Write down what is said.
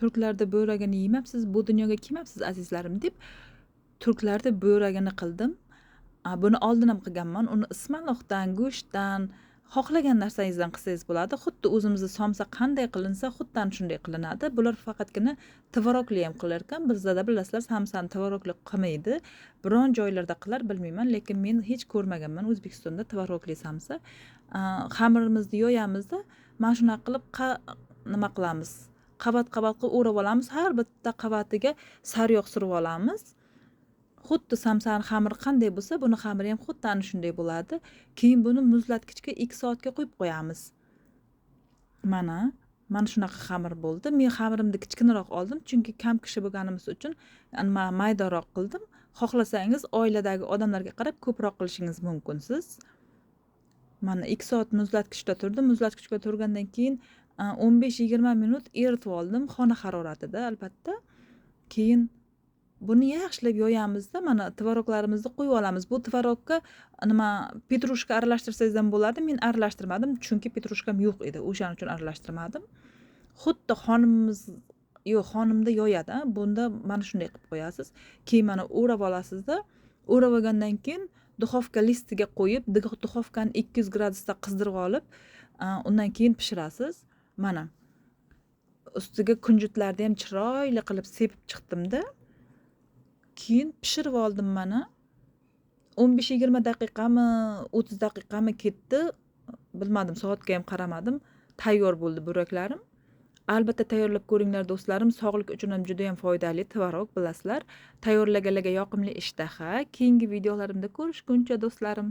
turklarda bo'ragini yemabsiz, bu dunyoga kelmabsiz azizlarim deb turklarda bo'ragini qildim. Buni oldin ham qilganman. Uni ismaloqdan, go'shtdan, xohlagan narsangizdan qilsangiz bo'ladi. Xuddi o'zimizda somsa qanday qilinsa, xuddi ana shunday qilinadi. Bular faqatgina tvorogli ham qilar ekan. Bizda bilasizlar, samsani tvorogli qilmaydi. Biron joylarda qilar bilmayman, lekin men hech ko'rmaganman O'zbekistonda tvorogli samsa. Xamirimizni yoyamizda, mana shunaqa qilib nima qilamiz? Qavat-qavat qilib o'rab olamiz. Har bitta qavatiga sariyog' surib olamiz. Xuddi samsani xamiri qanday bo'lsa, buni xamiri ham xuddi ana shunday bo'ladi. Keyin buni muzlatgichga 2 soatga qo'yib qo'yamiz. Mana shunaqa xamir bo'ldi. Men xamirimni kichkinaroq oldim, chunki kam kishi bo'lganimiz uchun maydaroq qildim. Xohlasangiz oiladagi odamlarga qarab ko'proq qilishingiz mumkin siz. Mana 2 soat muzlatgichda turdi. Muzlatgichga turgandan keyin 15-20 minut eritib oldim, xona haroratida albatta. Keyin buni yaxshilab yoyamizda, mana tvoroglarimizni qo'yib olamiz. Bu tvorogga petrushka aralashtirsangiz ham bo'ladi. Men aralashtirmadim, chunki petrushkam yo'q edi. O'shaning uchun aralashtirmadim. Xuddi xonimda yoyadi. Bunda mana shunday qilib qo'yasiz. Keyin mana o'rab olasizda, o'rab olgandan keyin duxovka listiga qo'yib, duxovkani 200 gradusda qizdirib olib, undan keyin pishirasiz. Mana ustiga kunjutlarni ham chiroyli qilib sepib chiqdimda. Keyin pishirib oldim mana. 15-20 daqiqami, 30 daqiqami ketdi. Bilmadim, soatga ham qaramadim. Tayyor bo'ldi bo'raklarim. Albatta tayyorlab ko'ringlar do'stlarim. Sog'lik uchun ham juda ham foydali tvorog, bilasizlar. Tayyorlaganlarga yoqimli ishtaha. Keyingi videolarimda ko'rishguncha do'stlarim.